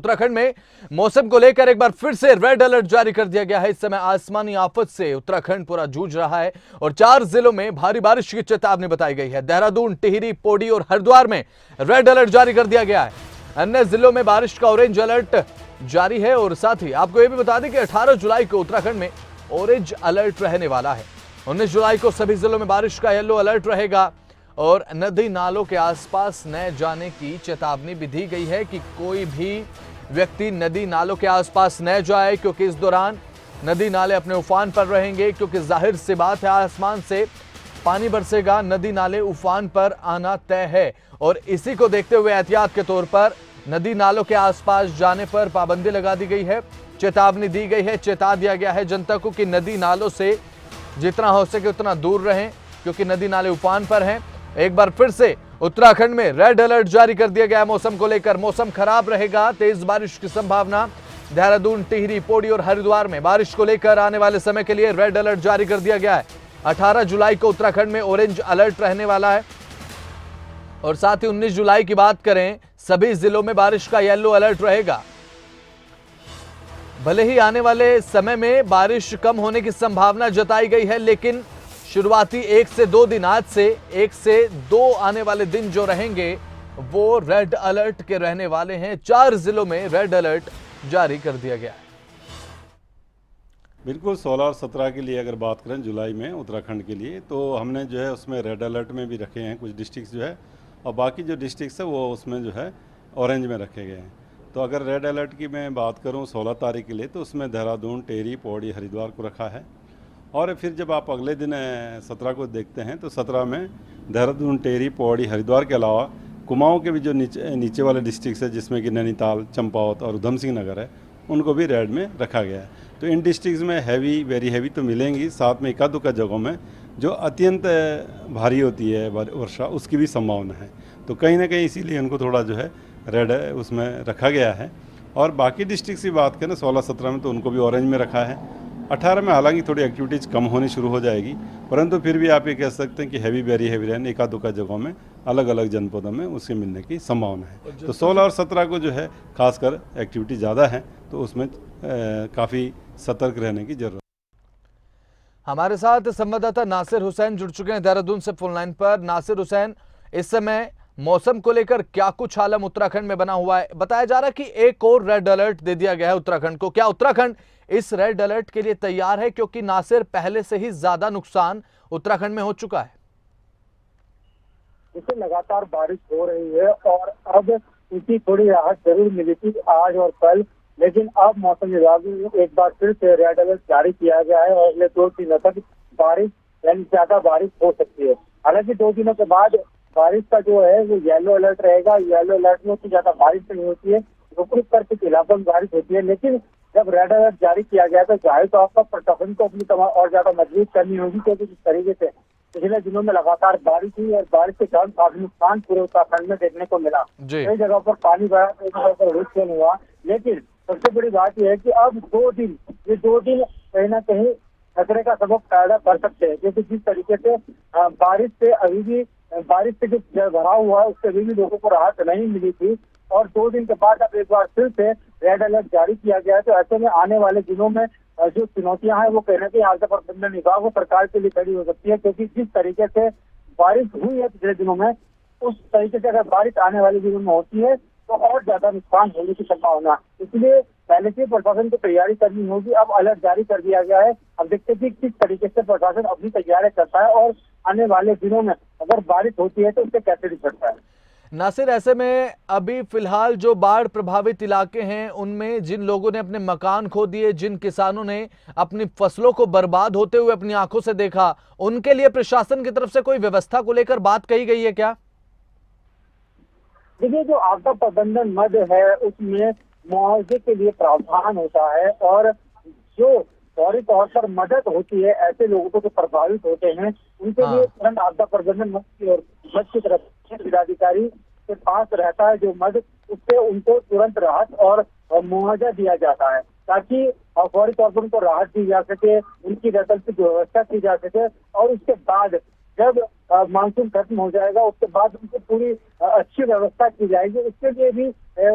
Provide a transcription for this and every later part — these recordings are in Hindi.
उत्तराखंड में मौसम को लेकर एक बार फिर से रेड अलर्ट जारी कर दिया गया है। इस समय आसमानी आफत से उत्तराखंड पूरा जूझ रहा है और 4 जिलों में भारी बारिश की चेतावनी बताई गई है। देहरादून, टिहरी, पौड़ी और हरिद्वार में रेड अलर्ट जारी कर दिया गया है। अन्य जिलों में बारिश का ऑरेंज अलर्ट जारी है और साथ ही आपको यह भी बता दें कि 18 जुलाई को उत्तराखंड में ऑरेंज अलर्ट रहने वाला है। 19 जुलाई को सभी जिलों में बारिश का येलो अलर्ट रहेगा और नदी नालों के आसपास न जाने की चेतावनी भी दी गई है कि कोई भी व्यक्ति नदी नालों के आसपास न जाए, क्योंकि इस दौरान नदी नाले अपने उफान पर रहेंगे। क्योंकि जाहिर सी बात है, आसमान से पानी बरसेगा, नदी नाले उफान पर आना तय है और इसी को देखते हुए एहतियात के तौर पर नदी नालों के आसपास जाने पर पाबंदी लगा दी गई है। चेतावनी दी गई है, चेता दिया गया है जनता को कि नदी नालों से जितना हो सके उतना दूर रहें, क्योंकि नदी नाले उफान पर हैं। एक बार फिर से उत्तराखंड में रेड अलर्ट जारी कर दिया गया है। मौसम को लेकर मौसम खराब रहेगा, तेज बारिश की संभावना। देहरादून, टिहरी, पौड़ी और हरिद्वार में बारिश को लेकर आने वाले समय के लिए रेड अलर्ट जारी कर दिया गया है। 18 जुलाई को उत्तराखंड में ऑरेंज अलर्ट रहने वाला है और साथ ही 19 जुलाई की बात करें, सभी जिलों में बारिश का येलो अलर्ट रहेगा। भले ही आने वाले समय में बारिश कम होने की संभावना जताई गई है, लेकिन शुरुआती 1 से 2 दिन, आज से 1 से 2 आने वाले दिन जो रहेंगे वो रेड अलर्ट के रहने वाले हैं। 4 जिलों में रेड अलर्ट जारी कर दिया गया है। बिल्कुल 16 और 17 के लिए अगर बात करें जुलाई में उत्तराखंड के लिए, तो हमने जो है उसमें रेड अलर्ट में भी रखे हैं कुछ डिस्ट्रिक्ट जो है, और बाकी जो डिस्ट्रिक्ट है वो उसमें जो है ऑरेंज में रखे गए हैं। तो अगर रेड अलर्ट की मैं बात करूं 16 तारीख के लिए, तो उसमें देहरादून, टिहरी, पौड़ी, हरिद्वार को रखा है। और फिर जब आप अगले दिन 17 को देखते हैं तो 17 में देहरादून, टिहरी, पौड़ी, हरिद्वार के अलावा कुमाऊं के भी जो नीचे वाले डिस्ट्रिक्ट है, जिसमें कि नैनीताल, चंपावत और उधम सिंह नगर है, उनको भी रेड में रखा गया है। तो इन डिस्ट्रिक्ट्स में हैवी, वेरी हैवी तो मिलेंगी, साथ में एका दुक्का जगहों में जो अत्यंत भारी होती है वर्षा, उसकी भी संभावना है। तो कहीं ना कहीं इसीलिए उनको थोड़ा जो है रेड उसमें रखा गया है। और बाकी डिस्ट्रिक्ट की बात करें 16-17 में, तो उनको भी ऑरेंज में रखा है। 18 में हालांकि थोड़ी एक्टिविटीज़ कम होनी शुरू हो जाएगी, परंतु फिर भी आप ये कह सकते हैं कि हैवी, वेरी हैवी रेन एका दुक्का जगहों में अलग अलग जनपदों में उसके मिलने की संभावना है। तो 16 और 17 को जो है खासकर एक्टिविटी ज़्यादा है, तो उसमें काफ़ी सतर्क रहने की जरूरत। हमारे साथ संवाददाता नासिर हुसैन जुड़ चुके हैं देहरादून से फोन लाइन पर। नासिर हुसैन, इस समय मौसम को लेकर क्या कुछ आलम उत्तराखंड में बना हुआ है? बताया जा रहा है कि एक और रेड अलर्ट दे दिया गया है उत्तराखंड को। क्या उत्तराखंड इस रेड अलर्ट के लिए तैयार है, क्योंकि नासिर पहले से ही ज्यादा नुकसान उत्तराखंड में हो चुका है? इससे लगातार बारिश हो रही है और अब इसकी थोड़ी राहत जरूर मिली थी आज और कल, लेकिन अब मौसम विभाग ने एक बार फिर से रेड अलर्ट जारी किया गया है और अगले 2 दिनों तक बारिश यानी ज्यादा बारिश हो सकती है। हालांकि 2 दिनों के बाद बारिश का जो है वो येलो अलर्ट रहेगा। येलो अलर्ट में ज्यादा बारिश नहीं होती है, रुक रुक कर कुछ इलाकों में बारिश होती है, लेकिन जब रेड अलर्ट जारी किया गया तो जाहिर तौर पर प्रशासन को अपनी और ज्यादा मजबूत करनी होगी, क्योंकि जिस तरीके से पिछले दिनों में लगातार बारिश हुई और बारिश के कारण काफी नुकसान पूरे उत्तराखंड में देखने को मिला। कई जगहों पर पानी भरा, कई जगहों पर भूस्खलन हुआ, लेकिन सबसे बड़ी बात यह है कि अब 2 दिन कहीं ना कहीं खतरे का सबक पैदा कर सकते हैं, क्योंकि जिस तरीके से बारिश से जो जल भराव हुआ है उससे अभी भी लोगों को राहत नहीं मिली थी और 2 दिन के बाद अब एक बार फिर से रेड अलर्ट जारी किया गया है। तो ऐसे में आने वाले दिनों में जो चुनौतियां हैं वो कहीं ना कहीं आपदा प्रबंधन विभाग और सरकार के लिए खड़ी हो सकती है, क्योंकि जिस तरीके से बारिश हुई है पिछले दिनों में, उस तरीके से अगर बारिश आने वाले दिनों में होती है तो और ज्यादा नुकसान होने की संभावना। इसलिए पहले से प्रशासन को तैयारी करनी होगी। अब अलर्ट जारी कर दिया गया है, अब देखते हैं कि किस तरीके से प्रशासन अपनी तैयारी करता है और आने वाले दिनों में अगर बारिश होती है तो उससे कैसे निपटता है। नासिर, ऐसे में अभी फिलहाल जो बाढ़ प्रभावित इलाके हैं उनमें जिन लोगों ने अपने मकान खो दिए, जिन किसानों ने अपनी फसलों को बर्बाद होते हुए अपनी आंखों से देखा, उनके लिए प्रशासन की तरफ से कोई व्यवस्था को लेकर बात कही गई है क्या? देखिए, जो आपदा प्रबंधन मद है उसमें मुआवजे के लिए प्रावधान होता है और जो फौरी तौर पर मदद होती है ऐसे लोगों को जो प्रभावित होते हैं उनके लिए तुरंत आपदा प्रबंधन मद की तरफ से जिलाधिकारी के पास रहता है जो मद, उससे उनको तुरंत राहत और मुआवजा दिया जाता है, ताकि फौरी तौर पर उनको राहत दी जा सके, उनकी वैकल्पिक व्यवस्था की जा सके और उसके बाद जब मानसून खत्म हो जाएगा उसके बाद उनको पूरी अच्छी व्यवस्था की जाएगी, उसके लिए भी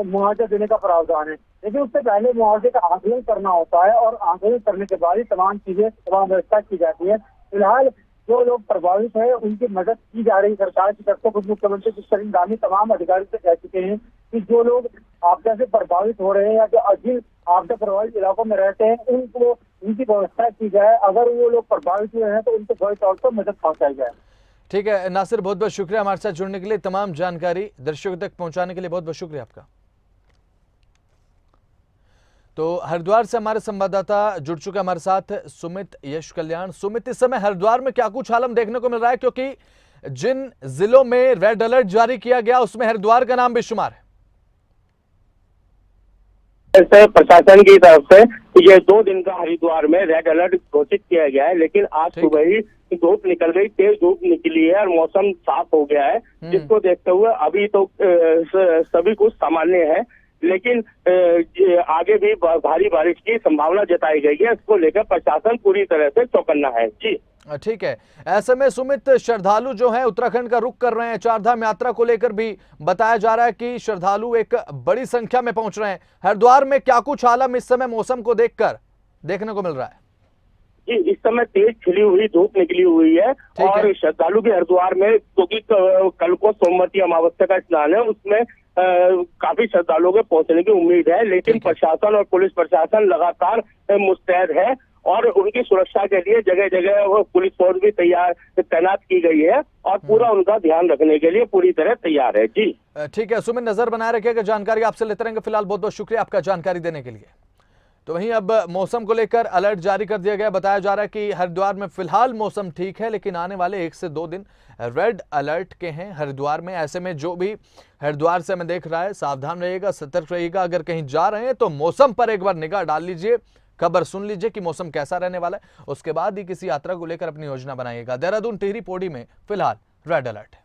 मुआवजा देने का प्रावधान है। लेकिन उससे पहले मुआवजे का आकलन करना होता है और आकलन करने के बाद ही तमाम व्यवस्था की जाती है। फिलहाल जो लोग प्रभावित है उनकी मदद की जा रही सरकार की तरफ से। खुद मुख्यमंत्री पुष्कर धामी तमाम अधिकारी से कह चुके हैं कि जो लोग आपदा से प्रभावित हो रहे हैं या जो जिन आपदा प्रभावित इलाकों में रहते हैं उनको उनकी व्यवस्था की जाए। अगर वो लोग प्रभावित हुए हैं तो उनको फौरी तौर पर मदद पहुंचाई जाए। ठीक है नासिर, बहुत बहुत शुक्रिया हमारे साथ जुड़ने के लिए, तमाम जानकारी दर्शकों तक पहुंचाने के लिए बहुत बहुत शुक्रिया आपका। तो हरिद्वार से हमारे संवाददाता जुड़ चुके हमारे साथ सुमित यश कल्याण। सुमित, इस समय हरिद्वार में क्या कुछ आलम देखने को मिल रहा है, क्योंकि जिन जिलों में रेड अलर्ट जारी किया गया उसमें हरिद्वार का नाम भी शुमार है। प्रशासन की तरफ से ये 2 दिन का हरिद्वार में रेड अलर्ट घोषित किया गया है, लेकिन आज सुबह ही धूप निकल गई, तेज धूप निकली है और मौसम साफ हो गया है, जिसको देखते हुए अभी तो सभी कुछ सामान्य है। लेकिन आगे भी भारी बारिश की संभावना जताई गई है, इसको लेकर प्रशासन पूरी तरह से चौकन्ना है। जी ठीक है, ऐसे में सुमित, श्रद्धालु जो हैं उत्तराखंड का रुख कर रहे हैं, चारधाम यात्रा को लेकर भी बताया जा रहा है कि श्रद्धालु एक बड़ी संख्या में पहुंच रहे हैं। हरिद्वार में क्या कुछ आलम इस समय मौसम को देखकर देखने को मिल रहा है? जी, इस समय तेज खिली हुई धूप निकली हुई है और श्रद्धालु के हरिद्वार में, क्योंकि कल को सोमवती अमावस्या का स्नान है, उसमें काफी श्रद्धालुओं के पहुंचने की उम्मीद है। लेकिन प्रशासन और पुलिस प्रशासन लगातार मुस्तैद है और उनकी सुरक्षा के लिए जगह जगह पुलिस फोर्स भी तैनात की गई है और पूरा उनका ध्यान रखने के लिए पूरी तरह तैयार है। जी ठीक है सुमित, नजर बनाए रखिएगा, जानकारी आपसे लेते रहेंगे। फिलहाल बहुत बहुत शुक्रिया आपका जानकारी देने के लिए। तो वहीं अब मौसम को लेकर अलर्ट जारी कर दिया गया। बताया जा रहा है कि हरिद्वार में फिलहाल मौसम ठीक है, लेकिन आने वाले 1 से 2 दिन रेड अलर्ट के हैं हरिद्वार में। ऐसे में जो भी हरिद्वार से हमें देख रहा है, सावधान रहिएगा, सतर्क रहिएगा। अगर कहीं जा रहे हैं तो मौसम पर एक बार निगाह डाल लीजिए, खबर सुन लीजिए कि मौसम कैसा रहने वाला है, उसके बाद ही किसी यात्रा को लेकर अपनी योजना बनाइएगा। देहरादून, टिहरी, पौड़ी में फिलहाल रेड अलर्ट।